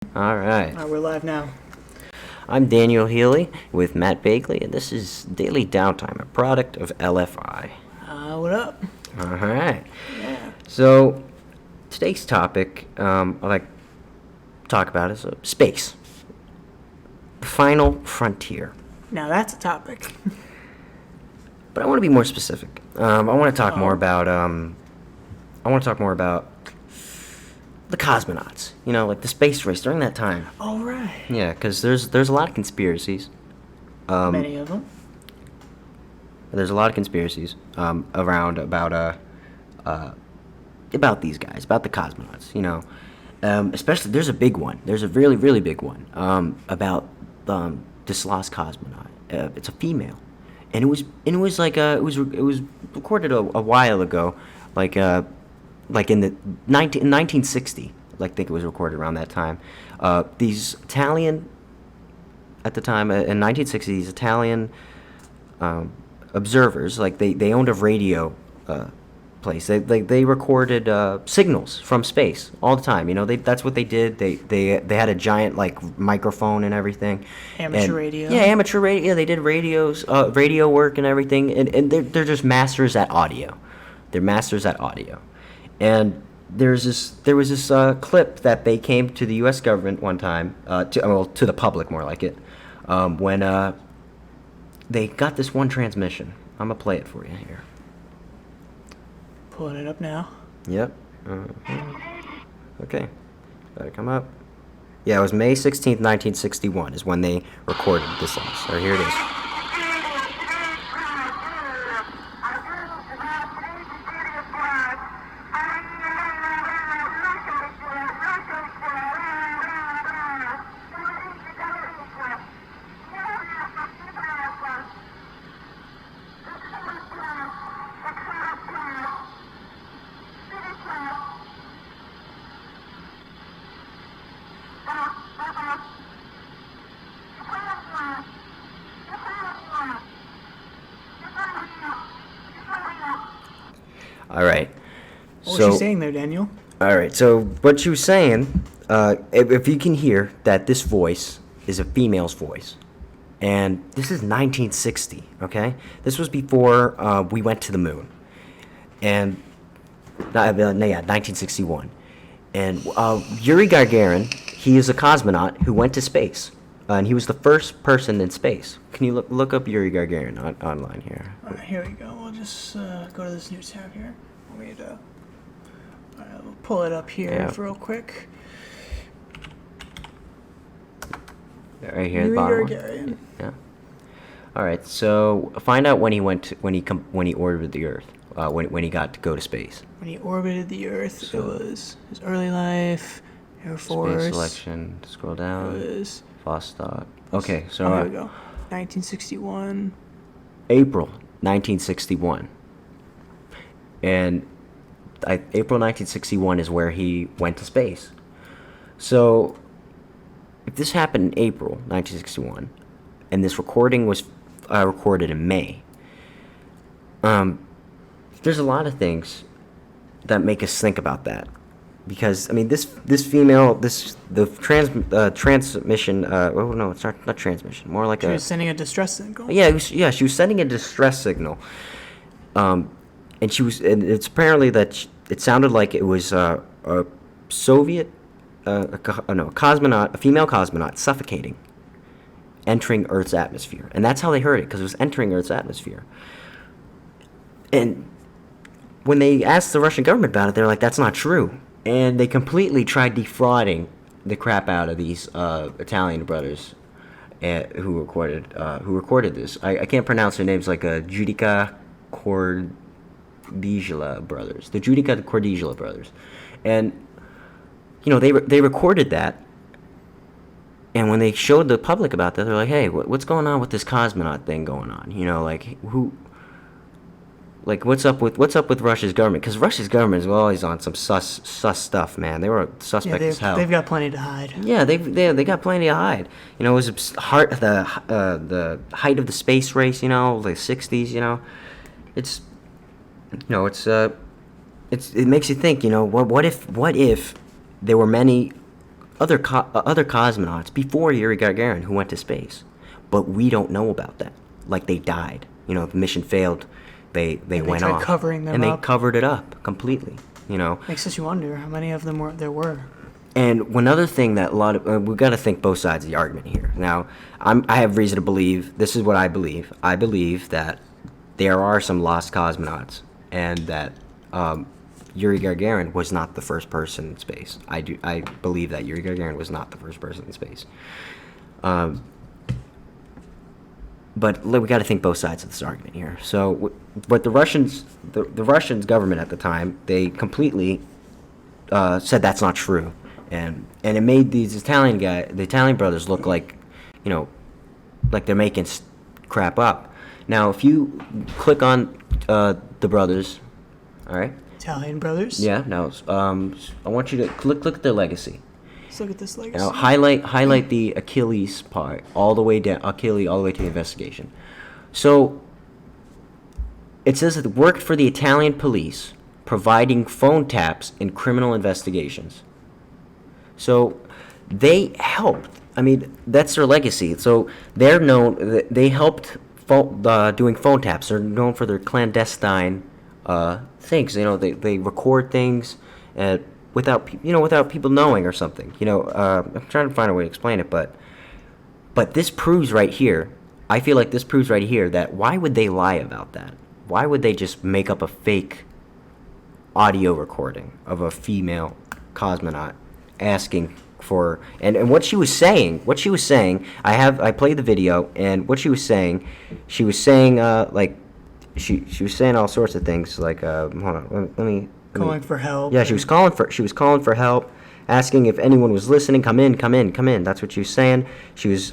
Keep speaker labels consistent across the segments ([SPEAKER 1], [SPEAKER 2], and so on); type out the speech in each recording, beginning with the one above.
[SPEAKER 1] All right.
[SPEAKER 2] We're live now.
[SPEAKER 1] I'm Daniel Healy with Matt Bagley, and this is Daily Downtime, a product of LFI.
[SPEAKER 2] What up?
[SPEAKER 1] All right.
[SPEAKER 2] Yeah.
[SPEAKER 1] So today's topic I'd like to talk about is space, the final frontier.
[SPEAKER 2] Now that's a topic.
[SPEAKER 1] But I want to be more specific. I want to talk more about. The cosmonauts. You know, like the space race during that time.
[SPEAKER 2] All right.
[SPEAKER 1] Yeah, because there's a lot of conspiracies.
[SPEAKER 2] Many of them.
[SPEAKER 1] There's a lot of conspiracies around about these guys, about the cosmonauts. You know, especially there's a big one. There's a really really big one about this lost cosmonaut. It's a female, and it was recorded a while ago, like in the 1960. Like I think it was recorded around that time. These Italian at the time in 1960, these Italian observers, like they owned a radio place. They recorded signals from space all the time. You know, that's what they did. They had a giant like microphone and everything.
[SPEAKER 2] Amateur radio.
[SPEAKER 1] Yeah, amateur radio. Yeah, they did radio work and everything. And they're just masters at audio. They're masters at audio. And there was this clip that they came to the U.S. government one time, to the public more like it, when they got this one transmission. I'm gonna play it for you here.
[SPEAKER 2] Pulling it up now.
[SPEAKER 1] Yep. Okay. Better come up. Yeah, it was May 16th, 1961 is when they recorded this song. So here it is. All right.
[SPEAKER 2] What was she saying there, Daniel?
[SPEAKER 1] All right. So what she was saying, if you can hear that this voice is a female's voice, and this is 1960. Okay, this was before we went to the moon, and 1961, and Yuri Gagarin, he is a cosmonaut who went to space, and he was the first person in space. Can you look up Yuri Gagarin online here?
[SPEAKER 2] All right, here we go. We'll just go to this new tab here. We'll pull it up here real quick.
[SPEAKER 1] Right here at the bottom.
[SPEAKER 2] Gagarin.
[SPEAKER 1] Yeah. All right. So find out when he orbited the Earth. When he got to go to space.
[SPEAKER 2] When he orbited the Earth, it was his early life, Air Force.
[SPEAKER 1] Space selection. Scroll down.
[SPEAKER 2] It was
[SPEAKER 1] Vostok. Okay. So
[SPEAKER 2] here we go. 1961.
[SPEAKER 1] April 1961. And April 1961 is where he went to space. So if this happened in April 1961, and this recording was recorded in May, there's a lot of things that make us think about that, because I mean this female, the transmission. Oh no, it's not transmission. More like
[SPEAKER 2] she was sending a distress signal.
[SPEAKER 1] Yeah, she was sending a distress signal. And it's apparently that it sounded like it was a Soviet, a cosmonaut, a female cosmonaut suffocating, entering Earth's atmosphere. And that's how they heard it, because it was entering Earth's atmosphere. And when they asked the Russian government about it, they're like, that's not true. And they completely tried defrauding the crap out of these Italian brothers who recorded this. I can't pronounce their names, like Giudica Cordiglia brothers, the Giudica Cordiglia brothers, and you know they recorded that, and when they showed the public about that, they're like, hey, what's going on with this cosmonaut thing going on? You know, what's up with Russia's government? Because Russia's government is always on some sus stuff, man. They were suspect as hell.
[SPEAKER 2] They've got plenty to hide.
[SPEAKER 1] Yeah, they got plenty to hide. You know, it was the height of the space race. You know, the 60s. You know, it makes you think. You know, what if there were many other cosmonauts before Yuri Gagarin who went to space, but we don't know about that. Like they died. You know, the mission failed. They went
[SPEAKER 2] tried
[SPEAKER 1] off,
[SPEAKER 2] covering them
[SPEAKER 1] and they
[SPEAKER 2] up.
[SPEAKER 1] covered it up completely. You know,
[SPEAKER 2] Makes us wonder how many of them there were.
[SPEAKER 1] and one other thing that a lot of we've got to think both sides of the argument here. Now, I have reason to believe this is what I believe. I believe that there are some lost cosmonauts, and that Yuri Gagarin was not the first person in space. I believe that Yuri Gagarin was not the first person in space. But we got to think both sides of this argument here. So, what the Russians government at the time, they completely said that's not true, and it made the Italian brothers look like, you know, like they're making crap up. Now, if you click on the brothers, all right.
[SPEAKER 2] Italian brothers.
[SPEAKER 1] Yeah. Now, I want you to look at their legacy.
[SPEAKER 2] Let's look at this legacy.
[SPEAKER 1] Now, highlight the Achilles part all the way down, Achilles all the way to the investigation. So, it says that it worked for the Italian police, providing phone taps in criminal investigations. So, they helped. I mean, that's their legacy. So, they're known. They helped doing phone taps. They're known for their clandestine things. You know, they record things without people knowing or something. You know, I'm trying to find a way to explain it, but this proves right here. I feel like this proves right here that why would they lie about that? Why would they just make up a fake audio recording of a female cosmonaut asking for and what she was saying? I played the video, and what she was saying like she was saying all sorts of things like hold on, let me
[SPEAKER 2] calling for help.
[SPEAKER 1] Yeah, she was calling for help, asking if anyone was listening. Come in. That's what she was saying. She was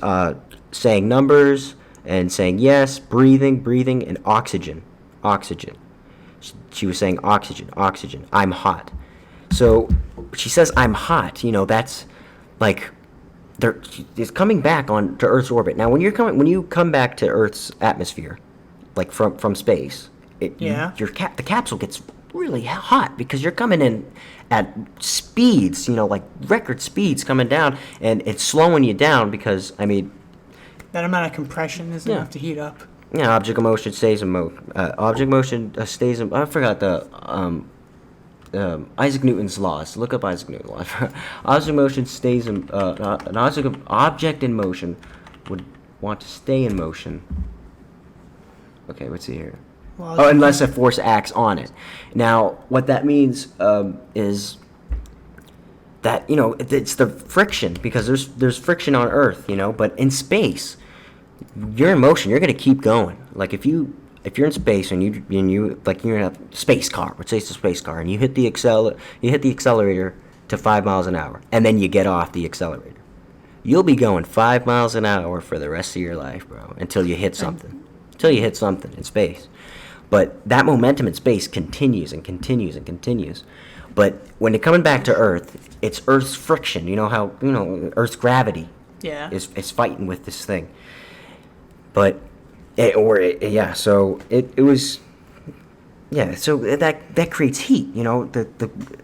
[SPEAKER 1] saying numbers and saying yes, breathing, and oxygen. She was saying oxygen. I'm hot. So she says I'm hot. You know, that's like it's coming back to Earth's orbit. Now, when you come back to Earth's atmosphere, like from space, the capsule gets really hot because you're coming in at speeds, you know, like record speeds coming down, and it's slowing you down because, I mean,
[SPEAKER 2] that amount of compression is enough to heat up.
[SPEAKER 1] Yeah, object motion stays in motion. I forgot the Isaac Newton's laws. Look up Isaac Newton's laws. Object motion stays in an object in motion would want to stay in motion. Okay, let's see here.
[SPEAKER 2] Well,
[SPEAKER 1] unless a force acts on it. Now, what that means is that, you know, it's the friction, because there's friction on Earth, you know, but in space, you're in motion. You're going to keep going. Like if you're in space and you like you're in a space car, let's say it's a space car, and you hit the accelerator to 5 miles an hour, and then you get off the accelerator. You'll be going 5 miles an hour for the rest of your life, bro, until you hit something. Until you hit something in space. But that momentum in space continues and continues and continues. But when you're coming back to Earth, it's Earth's friction. You know how, you know, Earth's gravity is fighting with this thing. But so it was, so that creates heat. You know,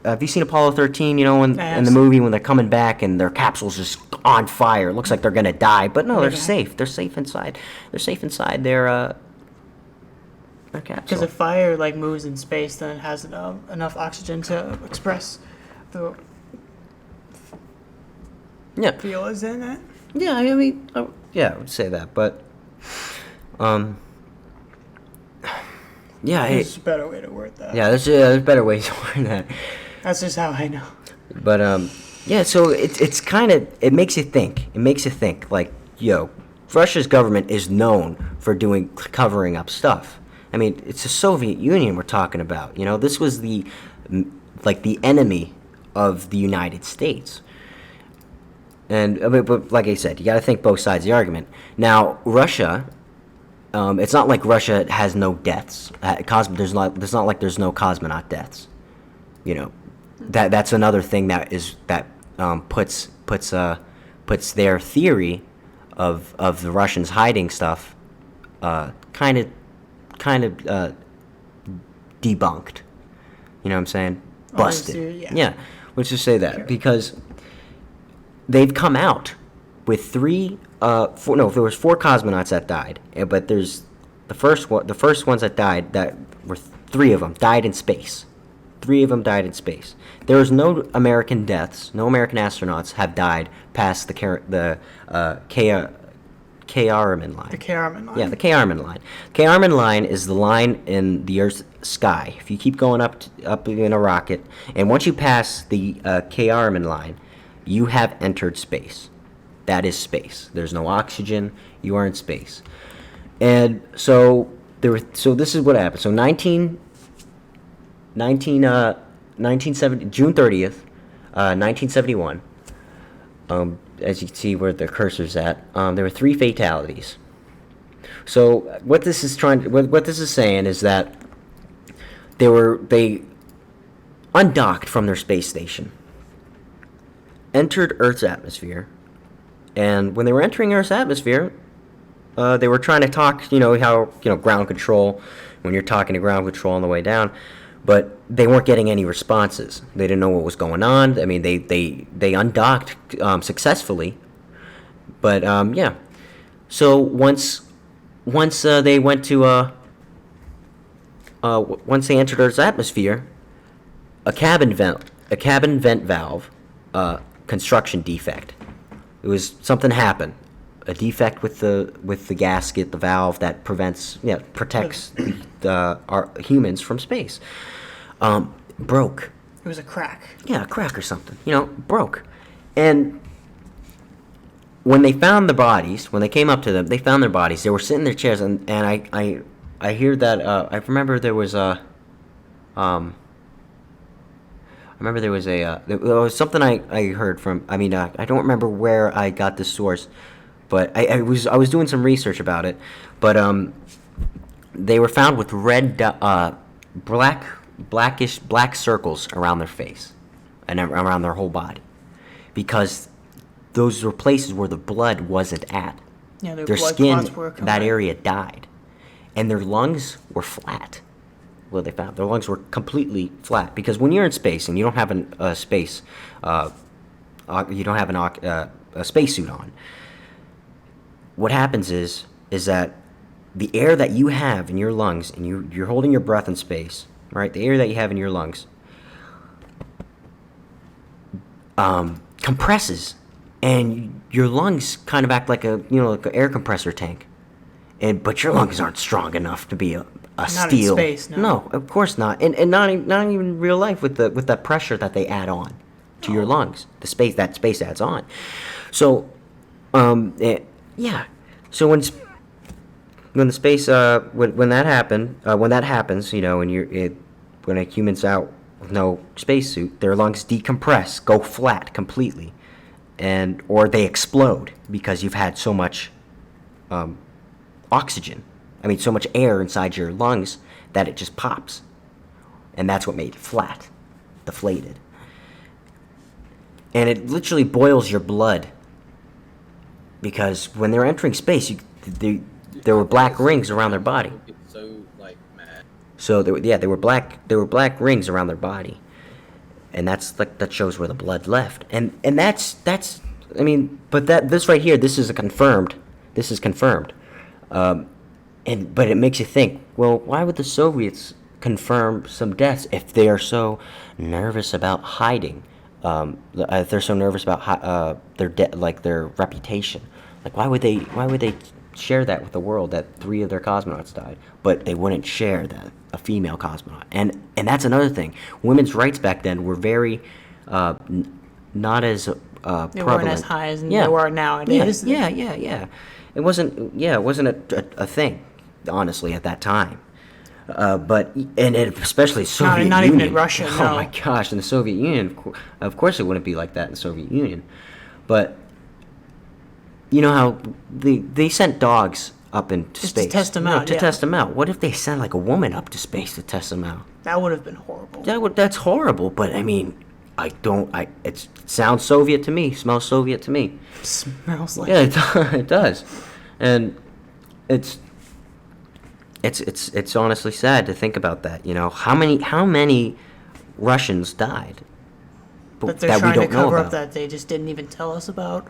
[SPEAKER 1] have you seen Apollo 13? You know, in the movie when they're coming back and their capsule's just on fire. It looks like they're gonna die, but no, they're safe. They're safe inside. They're safe inside their capsule.
[SPEAKER 2] Because if fire like moves in space, then it has enough oxygen to express the fuel is in it.
[SPEAKER 1] Yeah, I mean, I would say that, but
[SPEAKER 2] There's a better way to word that.
[SPEAKER 1] Yeah, there's better ways to word that.
[SPEAKER 2] That's just how I know.
[SPEAKER 1] But so it's kind of, it makes you think. It makes you think like, Russia's government is known for covering up stuff. I mean, it's the Soviet Union we're talking about. You know, this was the enemy of the United States. And but like I said, you got to think both sides of the argument. Now, Russia, it's not like Russia has no deaths. There's not like there's no cosmonaut deaths. You know, that's another thing that puts their theory of the Russians hiding stuff kind of debunked. You know what I'm saying? Busted.
[SPEAKER 2] Yeah.
[SPEAKER 1] Let's just say that, because they've come out with there was 4 cosmonauts that died, but there's the first ones that died, that were 3 of them died in space. 3 of them died in space. There was no American deaths. No American astronauts have died past the K-Arman line.
[SPEAKER 2] The Karaman line.
[SPEAKER 1] Yeah, the K-Arman line. K-Arman line is the line in the Earth's sky. If you keep going up in a rocket, and once you pass the K-Arman line, you have entered space. That is space. There's no oxygen. You are in space. And so this is what happened. So 1970, June 30th, 1971. As you can see where the cursor's at, there were 3 fatalities. So what this is saying is that they undocked from their space station, entered Earth's atmosphere, and when they were entering Earth's atmosphere, they were trying to talk, how ground control, when you're talking to ground control on the way down, but they weren't getting any responses. They didn't know what was going on. I mean, they undocked successfully, but yeah. So once they went to once they entered Earth's atmosphere, a cabin vent valve construction defect. It was something happened. A defect with the gasket, the valve that protects our humans from space. Broke.
[SPEAKER 2] It was a crack.
[SPEAKER 1] Yeah, a crack or something. Broke. And when they found the bodies, when they came up to them, they found their bodies. They were sitting in their chairs, and I hear that I remember there was there was something I heard from. I mean, I don't remember where I got this source, but I was doing some research about it. But they were found with red, black circles around their face and around their whole body, because those were places where the blood wasn't at.
[SPEAKER 2] Yeah,
[SPEAKER 1] their
[SPEAKER 2] blood
[SPEAKER 1] skin,
[SPEAKER 2] clots were
[SPEAKER 1] that area died, and their lungs were flat. Well, they found their lungs were completely flat, because when you're in space and you don't have a spacesuit on, what happens is that the air that you have in your lungs, and you're holding your breath in space, right? The air that you have in your lungs compresses, and your lungs kind of act like like an air compressor tank, but your lungs aren't strong enough to be a
[SPEAKER 2] Not
[SPEAKER 1] steel.
[SPEAKER 2] in space, no.
[SPEAKER 1] No, of course not, and not even in real life with that pressure that they add on to your lungs, the space that space adds on. So, yeah. So when the space when that happens, when a human's out with no spacesuit, their lungs decompress, go flat completely, or they explode because you've had so much oxygen. I mean, so much air inside your lungs that it just pops, and that's what made it flat, deflated, and it literally boils your blood, because when they're entering space, there were black rings around their body. So they were black rings around their body, and that shows where the blood left, and that's I mean, but this right here, this is confirmed. But it makes you think, well, why would the Soviets confirm some deaths if they are so nervous about hiding? If they're so nervous about their reputation, like why would they share that with the world that 3 of their cosmonauts died, but they wouldn't share that a female cosmonaut? And that's another thing. Women's rights back then were very not as prevalent.
[SPEAKER 2] They weren't as high as they are nowadays.
[SPEAKER 1] Yeah. It wasn't a thing, honestly, at that time. Especially Soviet Union.
[SPEAKER 2] Not even in Russia.
[SPEAKER 1] Oh
[SPEAKER 2] no.
[SPEAKER 1] my gosh! In the Soviet Union, of course, it wouldn't be like that in the Soviet Union. But you know how they sent dogs up into
[SPEAKER 2] Just
[SPEAKER 1] space
[SPEAKER 2] to test them out.
[SPEAKER 1] To test them out. What if they sent like a woman up to space to test them out?
[SPEAKER 2] That would have been horrible.
[SPEAKER 1] That's horrible. But I mean, it sounds Soviet to me. Smells Soviet to me.
[SPEAKER 2] Smells like.
[SPEAKER 1] Yeah, it does, and it's honestly sad to think about that. How many Russians died
[SPEAKER 2] that they're
[SPEAKER 1] that we
[SPEAKER 2] trying to
[SPEAKER 1] don't know
[SPEAKER 2] cover up
[SPEAKER 1] about.
[SPEAKER 2] that they just didn't even tell us about.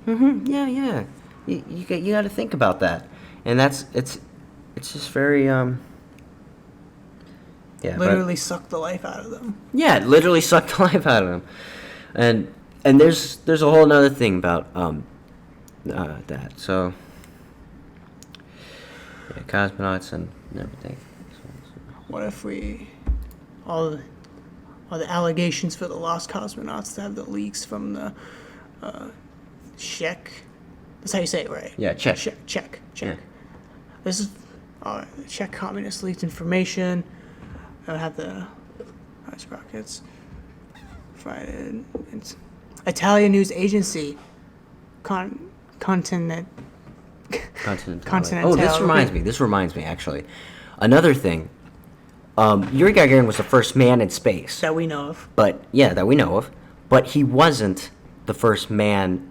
[SPEAKER 1] Yeah, yeah. You got to think about that, and it's just very Yeah,
[SPEAKER 2] Literally sucked the life out of them.
[SPEAKER 1] yeah, it literally sucked the life out of them, and there's a whole other thing about that. So yeah, cosmonauts and everything.
[SPEAKER 2] What if we all the allegations for the lost cosmonauts to have the leaks from the Czech? That's how you say it, right?
[SPEAKER 1] Yeah, Czech.
[SPEAKER 2] Czech.
[SPEAKER 1] Yeah.
[SPEAKER 2] This is Czech communist leaked information. I have the ice rockets. Friday. It's Italian news agency. Continent.
[SPEAKER 1] Continental. Oh, this reminds me actually. Another thing. Yuri Gagarin was the first man in space.
[SPEAKER 2] That we know of.
[SPEAKER 1] But yeah, that we know of. But he wasn't the first man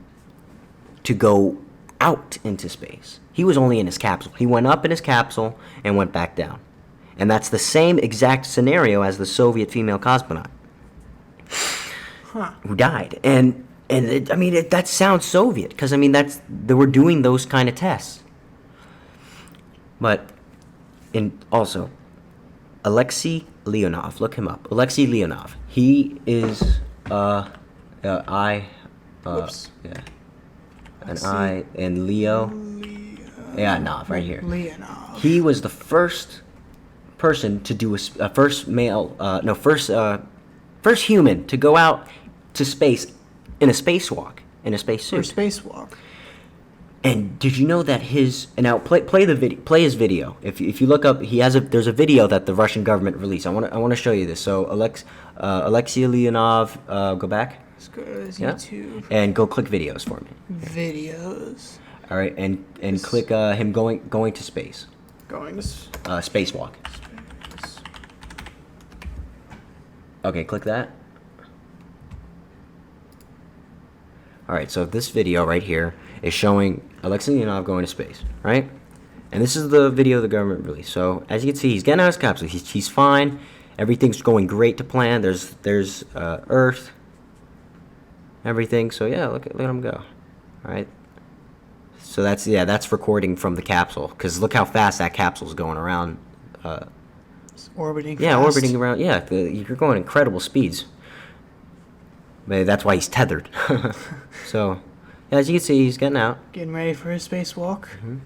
[SPEAKER 1] to go out into space. He was only in his capsule. He went up in his capsule and went back down. And that's the same exact scenario as the Soviet female cosmonaut who died. And that sounds Soviet because they were doing those kind of tests. But also Alexei Leonov, look him up. Alexei Leonov. He is
[SPEAKER 2] Whoops.
[SPEAKER 1] yeah. An I and Leo. Yeah, Nov, right here.
[SPEAKER 2] Leonov.
[SPEAKER 1] He was the first person to do first human to go out to space in a spacewalk, in a spacesuit.
[SPEAKER 2] Or spacewalk.
[SPEAKER 1] And did you know that play his video. If you look up, there's a video that the Russian government released. I want to show you this. So Alexei Leonov, go back.
[SPEAKER 2] Let's go to YouTube.
[SPEAKER 1] And go click videos for me.
[SPEAKER 2] Videos.
[SPEAKER 1] All right, and click him going to space.
[SPEAKER 2] Going to
[SPEAKER 1] Spacewalk.
[SPEAKER 2] space.
[SPEAKER 1] Okay, click that. All right, so this video right here is showing Alexei Leonov going to space, right? And this is the video the government released. So as you can see, he's getting out of his capsule. He's fine. Everything's going great to plan. There's Earth. Everything. So yeah, look at him go. All right. So that's recording from the capsule because look how fast that capsule's going around.
[SPEAKER 2] It's orbiting.
[SPEAKER 1] Yeah,
[SPEAKER 2] fast.
[SPEAKER 1] orbiting around. Yeah, you're going incredible speeds. Maybe that's why he's tethered. So, yeah, as you can see, he's getting out.
[SPEAKER 2] Getting ready for his spacewalk.
[SPEAKER 1] Mm-hmm.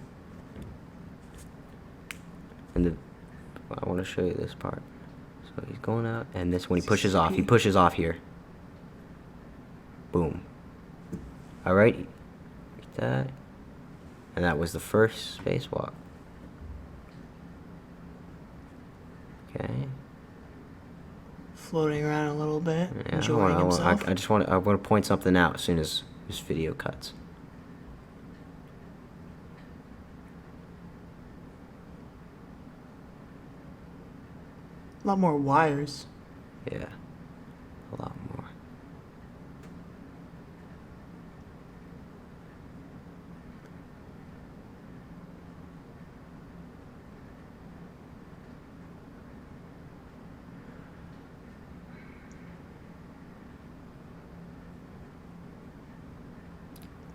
[SPEAKER 1] And I want to show you this part. So he's going out, and this when he pushes off here. Boom. All right, that, and that was the first spacewalk. Okay.
[SPEAKER 2] Floating around a little bit,
[SPEAKER 1] Yeah,
[SPEAKER 2] enjoying himself.
[SPEAKER 1] I want to point something out as soon as this video cuts.
[SPEAKER 2] A lot more wires.
[SPEAKER 1] Yeah, a lot more.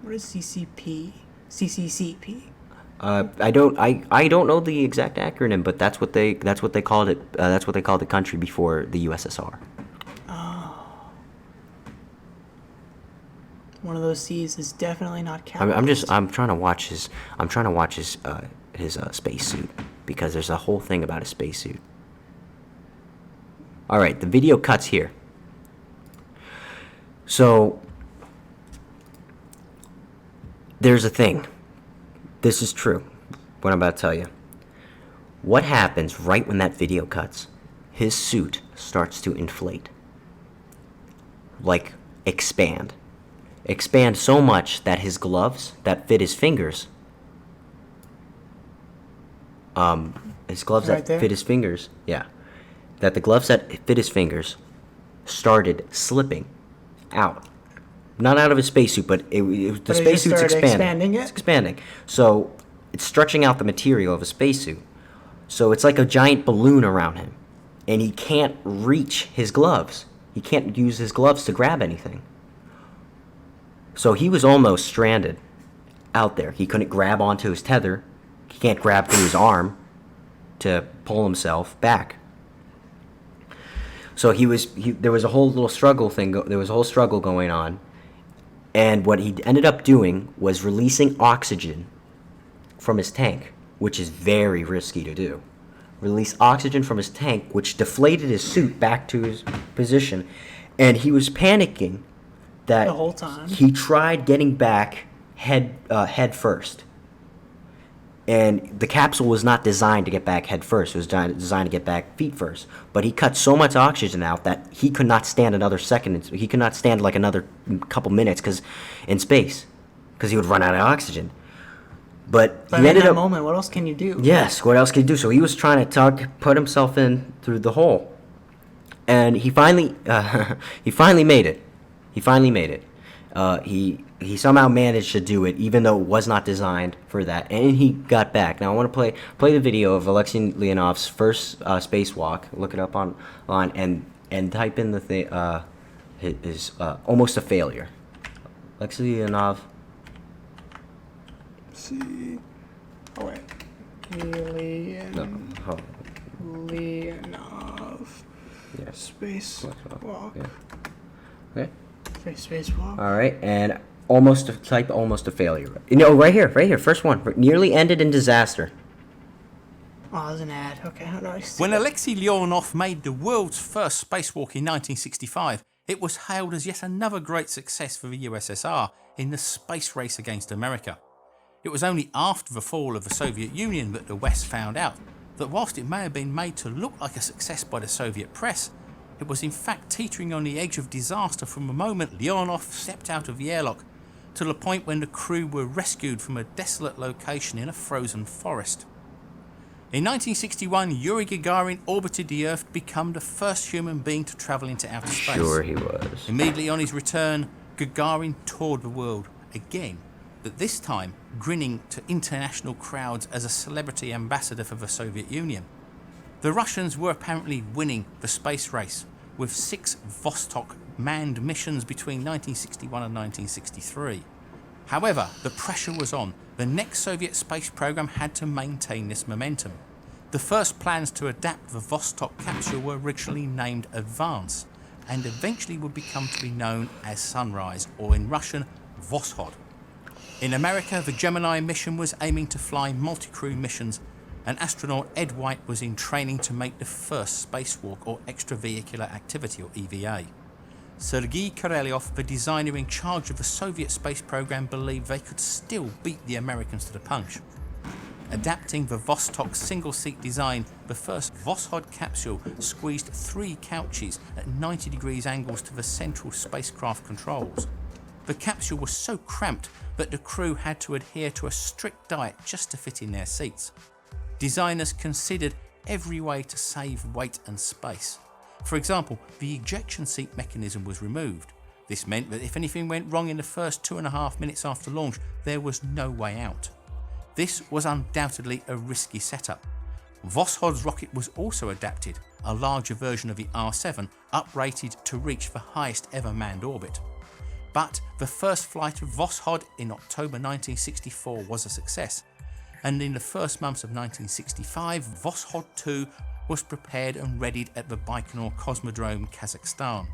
[SPEAKER 2] What is CCP? CCCP.
[SPEAKER 1] I don't know the exact acronym, but that's what they called it. That's what they called the country before the USSR.
[SPEAKER 2] One of those C's is definitely not capital.
[SPEAKER 1] I'm trying to watch his spacesuit because there's a whole thing about his spacesuit. All right, the video cuts here. So there's a thing. This is true, what I'm about to tell you. What happens right when that video cuts? His suit starts to inflate. Like, expand. Expand so much that his gloves that fit his fingers, yeah, that the gloves that fit his fingers started slipping out. Not out of his spacesuit, but the spacesuit's expanding. It's expanding. So it's stretching out the material of a spacesuit. So it's like a giant balloon around him. And he can't reach his gloves. He can't use his gloves to grab anything. So he was almost stranded out there. He couldn't grab onto his tether. He can't grab through his arm to pull himself back. So there was a whole little struggle thing. There was a whole struggle going on, and what he ended up doing was releasing oxygen from his tank, which is very risky to do. Release oxygen from his tank, which deflated his suit back to his position, and he was panicking that
[SPEAKER 2] The whole time.
[SPEAKER 1] he tried getting back head first. And the capsule was not designed to get back head first. It was designed to get back feet first. But he cut so much oxygen out that he could not stand another second. He could not stand like another couple minutes in space, because he would run out of oxygen. But
[SPEAKER 2] But
[SPEAKER 1] he
[SPEAKER 2] in
[SPEAKER 1] ended
[SPEAKER 2] that
[SPEAKER 1] up.
[SPEAKER 2] moment, what else can you do?
[SPEAKER 1] Yes, what else could he do? So he was trying to put himself in through the hole, and he finally made it. He somehow managed to do it, even though it was not designed for that, and he got back. Now I want to play the video of Alexei Leonov's first spacewalk. Look it up online and type in the thing. His almost a failure. Alexei Leonov.
[SPEAKER 2] See. Oh wait.
[SPEAKER 1] Oh,
[SPEAKER 2] Leonov.
[SPEAKER 1] yes.
[SPEAKER 2] Spacewalk.
[SPEAKER 1] Yeah. Okay.
[SPEAKER 2] Spacewalk.
[SPEAKER 1] All right, and almost a failure. Right here, first one. Nearly ended in disaster.
[SPEAKER 2] Oh, there's an ad. Okay, how do I see
[SPEAKER 3] When
[SPEAKER 2] it?
[SPEAKER 3] Alexei Leonov made the world's first spacewalk in 1965, it was hailed as yet another great success for the USSR in the space race against America. It was only after the fall of the Soviet Union that the West found out that whilst it may have been made to look like a success by the Soviet press, it was in fact teetering on the edge of disaster from the moment Leonov stepped out of the airlock to the point when the crew were rescued from a desolate location in a frozen forest. In 1961, Yuri Gagarin orbited the Earth to become the first human being to travel into outer space.
[SPEAKER 1] Sure he was.
[SPEAKER 3] Immediately on his return, Gagarin toured the world again, but this time grinning to international crowds as a celebrity ambassador for the Soviet Union. The Russians were apparently winning the space race, with 6 Vostok manned missions between 1961 and 1963. However, the pressure was on. The next Soviet space program had to maintain this momentum. The first plans to adapt the Vostok capsule were originally named Advance, and eventually would become to be known as Sunrise, or in Russian, Voshod. In America, the Gemini mission was aiming to fly multi-crew missions, and astronaut Ed White was in training to make the first spacewalk or extravehicular activity, or EVA. Sergei Korolev, the designer in charge of the Soviet space program, believed they could still beat the Americans to the punch. Adapting the Vostok single-seat design, the first Voshod capsule squeezed 3 couches at 90 degrees angles to the central spacecraft controls. The capsule was so cramped that the crew had to adhere to a strict diet just to fit in their seats. Designers considered every way to save weight and space. For example, the ejection seat mechanism was removed. This meant that if anything went wrong in the first 2.5 minutes after launch, there was no way out. This was undoubtedly a risky setup. Voshod's rocket was also adapted, a larger version of the R-7, uprated to reach the highest ever manned orbit. But the first flight of Voshod in October 1964 was a success, and in the first months of 1965, Voshod 2 was prepared and readied at the Baikonur Cosmodrome, Kazakhstan.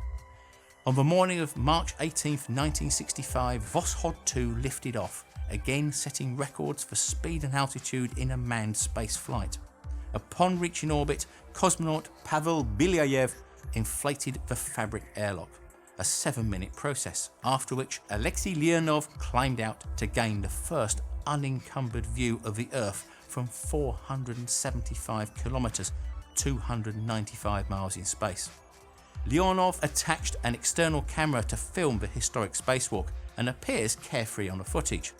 [SPEAKER 3] On the morning of March 18, 1965, Voshod 2 lifted off, again setting records for speed and altitude in a manned space flight. Upon reaching orbit, cosmonaut Pavel Belyayev inflated the fabric airlock, a 7-minute process, after which Alexei Leonov climbed out to gain the first unencumbered view of the Earth from 475 kilometers, 295 miles in space. Leonov attached an external camera to film the historic spacewalk and appears carefree on the footage.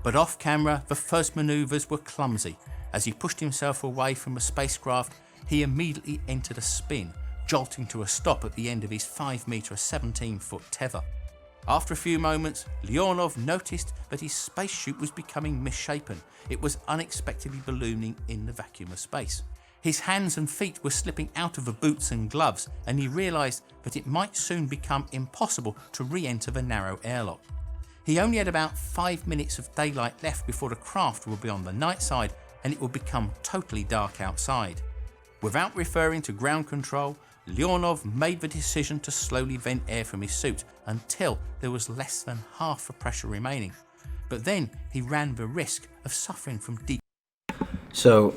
[SPEAKER 3] But off camera, the first maneuvers were clumsy. As he pushed himself away from the spacecraft, he immediately entered a spin, jolting to a stop at the end of his 5-meter, 17-foot tether. After a few moments, Leonov noticed that his space chute was becoming misshapen. It was unexpectedly ballooning in the vacuum of space. His hands and feet were slipping out of the boots and gloves, and he realised that it might soon become impossible to re-enter the narrow airlock. He only had about 5 minutes of daylight left before the craft would be on the night side and it would become totally dark outside. Without referring to ground control, Leonov made the decision to slowly vent air from his suit until there was less than half the pressure remaining. But then he ran the risk of suffering from deep.
[SPEAKER 1] So,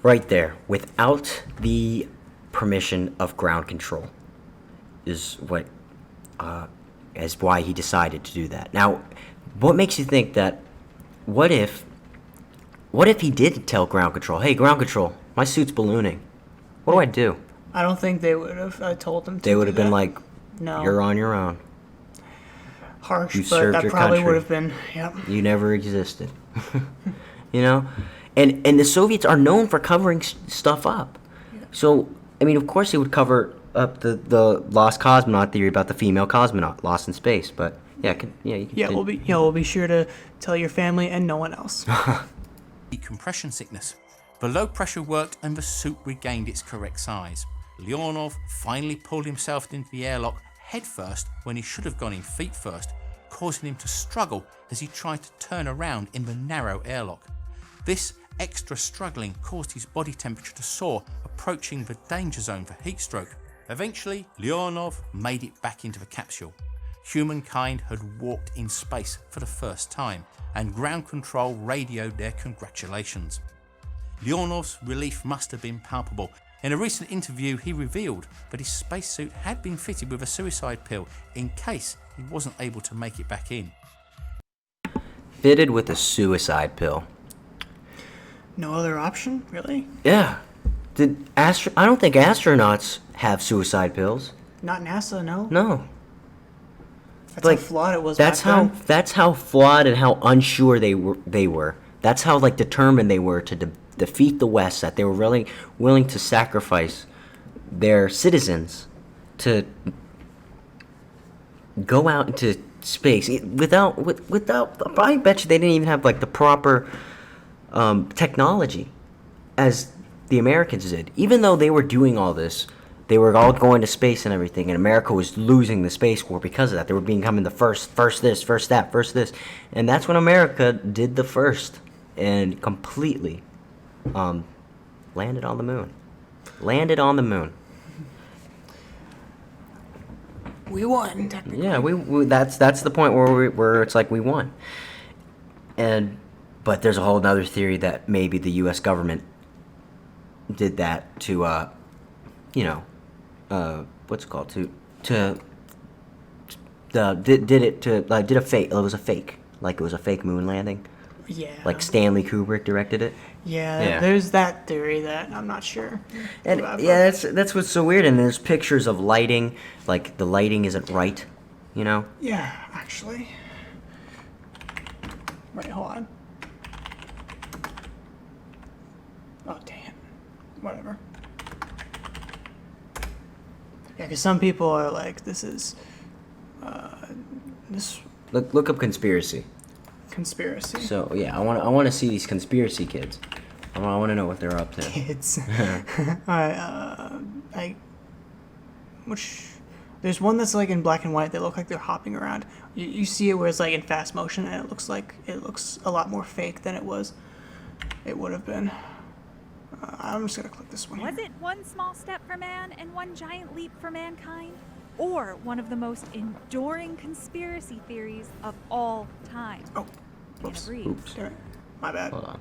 [SPEAKER 1] right there, without the permission of ground control, is why he decided to do that. Now, what makes you think that? What if he did tell ground control, "Hey, ground control, my suit's ballooning. What do I do?"
[SPEAKER 2] I don't think they would have told him to.
[SPEAKER 1] They would
[SPEAKER 2] do
[SPEAKER 1] have been
[SPEAKER 2] that.
[SPEAKER 1] like,
[SPEAKER 2] No.
[SPEAKER 1] "You're on your own.
[SPEAKER 2] Harsh,
[SPEAKER 1] You
[SPEAKER 2] but
[SPEAKER 1] served
[SPEAKER 2] that
[SPEAKER 1] your
[SPEAKER 2] probably
[SPEAKER 1] country.
[SPEAKER 2] would have been. Yep.
[SPEAKER 1] You never existed." You know, and the Soviets are known for covering stuff up. So I mean, of course, he would cover up the lost cosmonaut theory about the female cosmonaut lost in space. But yeah, you can.
[SPEAKER 2] Yeah, we'll be sure to tell your family and no one else.
[SPEAKER 3] Decompression sickness. The low pressure worked and the suit regained its correct size. Leonov finally pulled himself into the airlock head first when he should have gone in feet first, causing him to struggle as he tried to turn around in the narrow airlock. This extra struggling caused his body temperature to soar, approaching the danger zone for heat stroke. Eventually, Leonov made it back into the capsule. Humankind had walked in space for the first time, and ground control radioed their congratulations. Leonov's relief must have been palpable. In a recent interview, he revealed that his spacesuit had been fitted with a suicide pill in case he wasn't able to make it back in.
[SPEAKER 1] Fitted with a suicide pill.
[SPEAKER 2] No other option, really?
[SPEAKER 1] Yeah. I don't think astronauts have suicide pills.
[SPEAKER 2] Not NASA, no.
[SPEAKER 1] No.
[SPEAKER 2] That's
[SPEAKER 1] Like,
[SPEAKER 2] how flawed it was.
[SPEAKER 1] That's
[SPEAKER 2] back
[SPEAKER 1] how
[SPEAKER 2] then.
[SPEAKER 1] that's how flawed and how unsure they were. That's how determined they were to defeat the West, that they were really willing to sacrifice their citizens to go out into space without. I bet you they didn't even have the proper technology as the Americans did. Even though they were doing all this, they were all going to space and everything, and America was losing the space war because of that. They were becoming the first this, first that, first this, and that's when America did the first and completely landed on the moon. Landed on the moon.
[SPEAKER 2] We won, technically.
[SPEAKER 1] Yeah, we that's the point where it's like we won. But there's a whole other theory that maybe the U.S. government did that to, what's it called? Did a fake. It was a fake. Like it was a fake moon landing.
[SPEAKER 2] Yeah.
[SPEAKER 1] Like Stanley Kubrick directed it.
[SPEAKER 2] Yeah, there's that theory that I'm not sure.
[SPEAKER 1] And
[SPEAKER 2] about,
[SPEAKER 1] yeah, that's what's so weird. And there's pictures of lighting, like the lighting isn't right, you know?
[SPEAKER 2] Yeah, actually. Wait, hold on. Oh, damn. Whatever. Yeah, because some people are like, this is, this
[SPEAKER 1] Look up conspiracy.
[SPEAKER 2] conspiracy.
[SPEAKER 1] So yeah, I want to see these conspiracy kids. I want to know what they're up to.
[SPEAKER 2] Kids. Alright, there's one that's like in black and white. They look like they're hopping around. You see it where it's like in fast motion, and it looks a lot more fake than it would have been. I'm just gonna click this one.
[SPEAKER 4] Was
[SPEAKER 2] here.
[SPEAKER 4] it one small step for man and one giant leap for mankind? Or one of the most enduring conspiracy theories of all time?
[SPEAKER 2] Oh,
[SPEAKER 4] Can't breathe.
[SPEAKER 1] Oops.
[SPEAKER 2] damn it. My bad.
[SPEAKER 1] Hold on.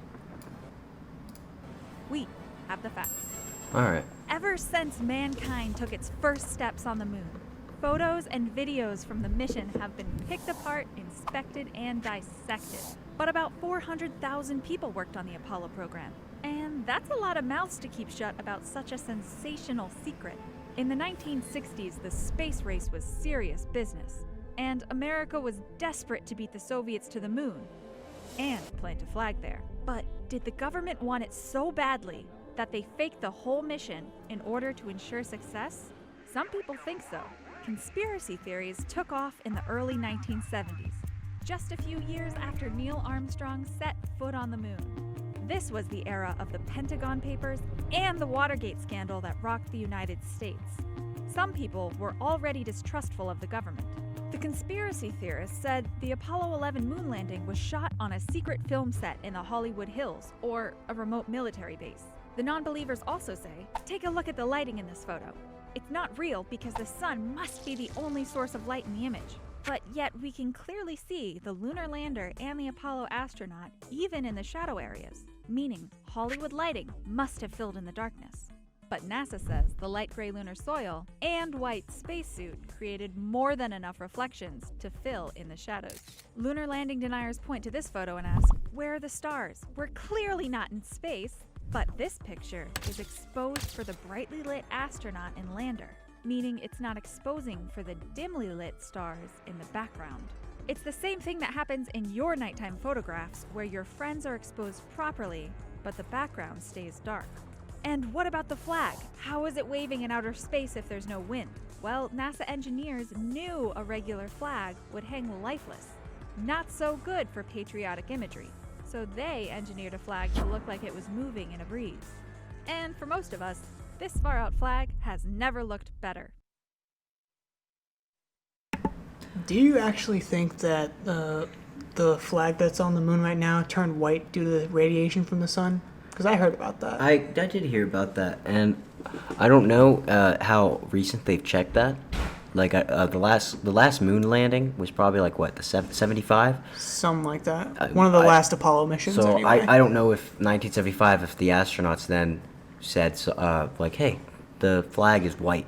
[SPEAKER 4] We have the facts.
[SPEAKER 1] All right.
[SPEAKER 4] Ever since mankind took its first steps on the moon, photos and videos from the mission have been picked apart, inspected, and dissected. But about 400,000 people worked on the Apollo program. And that's a lot of mouths to keep shut about such a sensational secret. In the 1960s, the space race was serious business, and America was desperate to beat the Soviets to the moon and plant a flag there. But did the government want it so badly that they faked the whole mission in order to ensure success? Some people think so. Conspiracy theories took off in the early 1970s, just a few years after Neil Armstrong set foot on the moon. This was the era of the Pentagon Papers and the Watergate scandal that rocked the United States. Some people were already distrustful of the government. The conspiracy theorists said the Apollo 11 moon landing was shot on a secret film set in the Hollywood Hills or a remote military base. The non-believers also say, take a look at the lighting in this photo. It's not real because the sun must be the only source of light in the image. But yet we can clearly see the lunar lander and the Apollo astronaut even in the shadow areas, meaning Hollywood lighting must have filled in the darkness. But NASA says the light gray lunar soil and white spacesuit created more than enough reflections to fill in the shadows. Lunar landing deniers point to this photo and ask, where are the stars? We're clearly not in space. But this picture is exposed for the brightly lit astronaut and lander, meaning it's not exposing for the dimly lit stars in the background. It's the same thing that happens in your nighttime photographs where your friends are exposed properly, but the background stays dark. And what about the flag? How is it waving in outer space if there's no wind? Well, NASA engineers knew a regular flag would hang lifeless. Not so good for patriotic imagery. So they engineered a flag to look like it was moving in a breeze. And for most of us, this far-out flag has never looked better.
[SPEAKER 2] Do you actually think that the flag that's on the moon right now turned white due to the radiation from the sun? Because I heard about that.
[SPEAKER 1] I did hear about that, and I don't know how recent they've checked that. Like the last moon landing was probably like what, the 75?
[SPEAKER 2] Something like that. One of the last Apollo missions.
[SPEAKER 1] So
[SPEAKER 2] anyway.
[SPEAKER 1] I don't know if 1975, if the astronauts then said like, hey, the flag is white.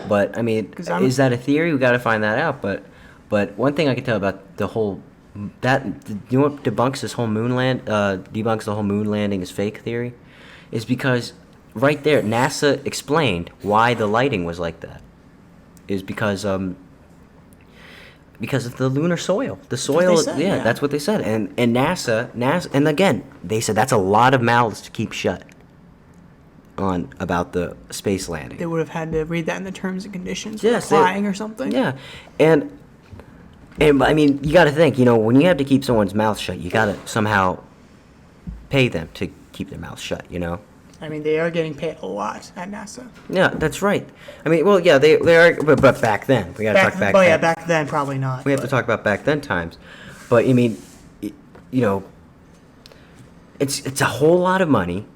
[SPEAKER 1] But I mean, is that a theory? We got to find that out. But one thing I can tell about the whole you know what debunks this whole debunks the whole moon landing is fake theory, is because right there NASA explained why the lighting was like that. Is because of the lunar soil. The soil,
[SPEAKER 2] yeah,
[SPEAKER 1] that's what they said. And NASA, and again, they said that's a lot of mouths to keep shut on about the space landing.
[SPEAKER 2] They would have had to read that in the terms and conditions.
[SPEAKER 1] Yes,
[SPEAKER 2] lying or something.
[SPEAKER 1] Yeah, and I mean, you got to think, when you have to keep someone's mouth shut, you got to somehow pay them to keep their mouth shut.
[SPEAKER 2] I mean, they are getting paid a lot at NASA.
[SPEAKER 1] Yeah, that's right. I mean, well, yeah, they are, but back then, we got to talk back then.
[SPEAKER 2] Oh yeah, back then probably not.
[SPEAKER 1] We have to talk about back then times, but I mean, it's a whole lot of money.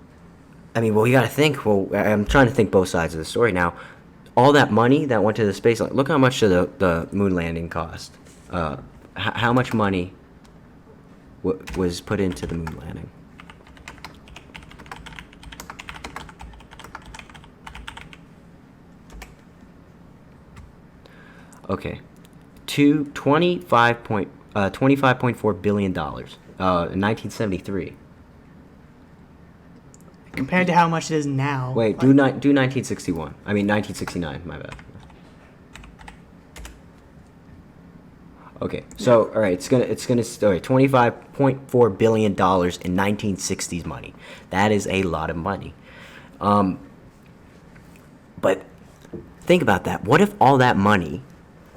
[SPEAKER 1] I mean, well, you got to think. Well, I'm trying to think both sides of the story now. All that money that went to the space, look how much the moon landing cost. How much money was put into the moon landing? Okay, $25.4 billion in 1973.
[SPEAKER 2] Compared to how much it is now.
[SPEAKER 1] Wait, do 1961. I mean 1969. My bad. Okay, so all right, it's gonna all right, $25.4 billion in 1960s money. That is a lot of money. But think about that. What if all that money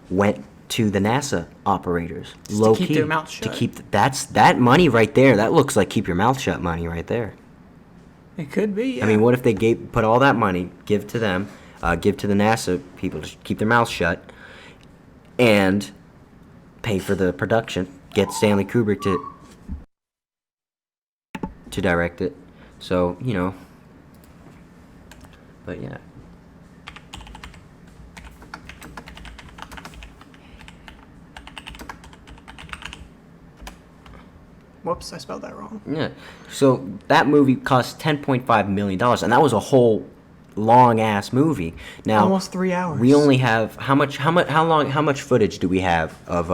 [SPEAKER 1] went to the NASA operators, low key,
[SPEAKER 2] keep their mouth shut.
[SPEAKER 1] That money right there. That looks like keep your mouth shut money right there.
[SPEAKER 2] It could be. Yeah.
[SPEAKER 1] I mean, what if they put all that money, give to them, give to the NASA people to keep their mouths shut, and pay for the production, get Stanley Kubrick to direct it. So but yeah.
[SPEAKER 2] Whoops, I spelled that wrong.
[SPEAKER 1] Yeah. So that movie cost $10.5 million, and that was a whole long ass movie. Now
[SPEAKER 2] almost 3 hours.
[SPEAKER 1] We only have how much footage do we have of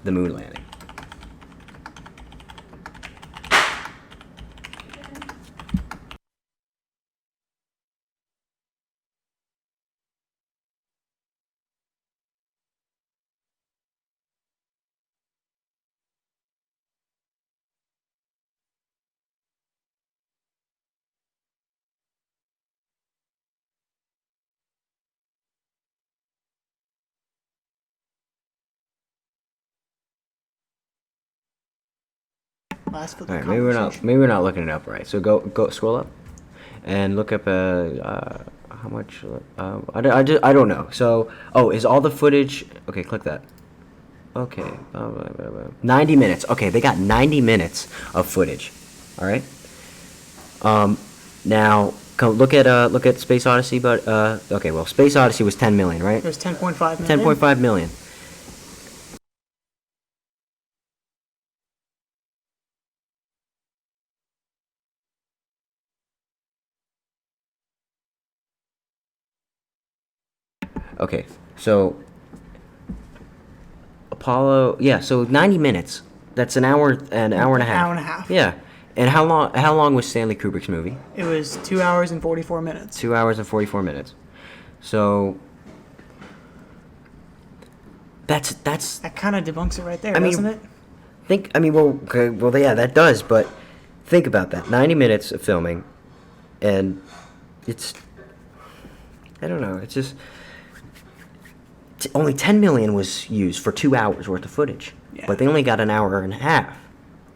[SPEAKER 1] the moon landing?
[SPEAKER 2] last for the
[SPEAKER 1] All right,
[SPEAKER 2] conversation.
[SPEAKER 1] maybe we're not looking it up right. So go scroll up, and look up how much. I don't know. So is all the footage? Okay, click that. Okay, 90 minutes. Okay, they got 90 minutes of footage. All right. Now look at Space Odyssey, but okay, well, Space Odyssey was 10 million, right?
[SPEAKER 2] It was 10.5 million.
[SPEAKER 1] 10.5 million. Okay, so Apollo, yeah, so 90 minutes. That's an hour and a half.
[SPEAKER 2] Hour and a half.
[SPEAKER 1] Yeah. And how long was Stanley Kubrick's movie?
[SPEAKER 2] It was 2 hours and 44 minutes.
[SPEAKER 1] 2 hours and 44 minutes. So that's
[SPEAKER 2] That kind of debunks it right there,
[SPEAKER 1] I mean,
[SPEAKER 2] doesn't it?
[SPEAKER 1] yeah, that does, but think about that. 90 minutes of filming, and it's, I don't know, it's just, only 10 million was used for 2 hours worth of footage.
[SPEAKER 2] Yeah.
[SPEAKER 1] But they only got an hour and a half.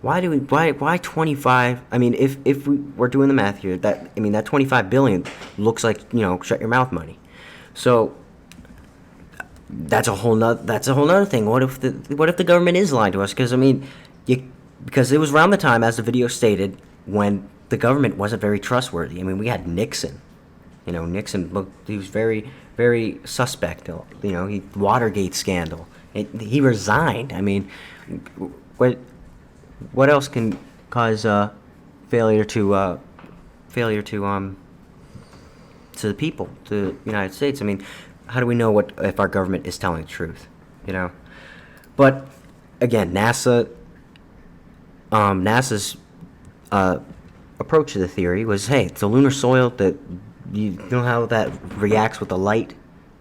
[SPEAKER 1] Why 25? I mean, if we're doing the math here, that 25 billion looks like, shut your mouth money. So that's a whole nother thing. What if the government is lying to us? Because because it was around the time, as the video stated, when the government wasn't very trustworthy. I mean, we had Nixon. Nixon, he was very, very suspect. Watergate scandal. He resigned. I mean, what else can cause failure to the people, to the United States? I mean, how do we know if our government is telling the truth? But again, NASA's approach to the theory was, hey, it's a lunar soil that you know how that reacts with the light.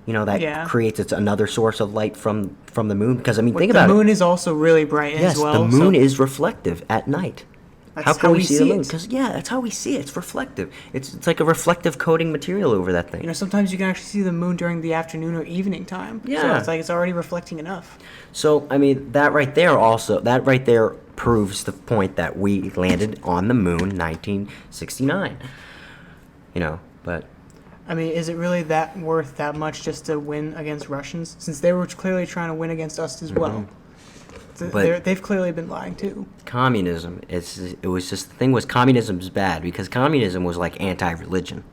[SPEAKER 1] That creates another source of light from the moon. Because think about it.
[SPEAKER 2] The moon is also really bright
[SPEAKER 1] Yes,
[SPEAKER 2] as well.
[SPEAKER 1] the moon is reflective at night.
[SPEAKER 2] That's
[SPEAKER 1] How can we see the moon?
[SPEAKER 2] it.
[SPEAKER 1] Because that's how we see it. It's reflective. It's like a reflective coating material over that thing.
[SPEAKER 2] Sometimes you can actually see the moon during the afternoon or evening time. So
[SPEAKER 1] Yeah.
[SPEAKER 2] it's like it's already reflecting enough.
[SPEAKER 1] So that right there proves the point that we landed on the moon 1969. But.
[SPEAKER 2] Is it really worth that much just to win against Russians? Since they were clearly trying to win against us as well.
[SPEAKER 1] But
[SPEAKER 2] They've clearly been lying too.
[SPEAKER 1] Communism, the thing was, communism's bad because communism was like anti-religion.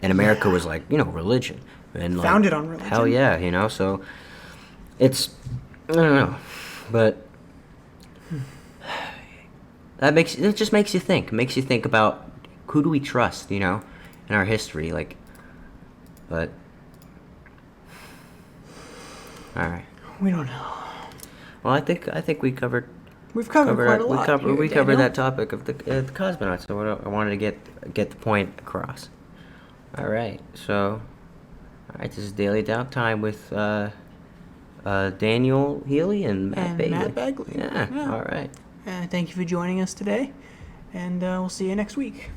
[SPEAKER 1] And America was like, religion. And
[SPEAKER 2] Founded on religion.
[SPEAKER 1] Hell yeah, so it's, I don't know. But it just makes you think. It makes you think about who do we trust, in our history, but all right.
[SPEAKER 2] We don't know.
[SPEAKER 1] Well, I think we covered.
[SPEAKER 2] We've covered quite a lot.
[SPEAKER 1] We covered that topic of the cosmonauts. So I wanted to get the point across. All right. So, this is Daily Downtime with Daniel Healy and Matt Bagley.
[SPEAKER 2] Matt Bagley.
[SPEAKER 1] Yeah. All right.
[SPEAKER 2] Thank you for joining us today, and we'll see you next week.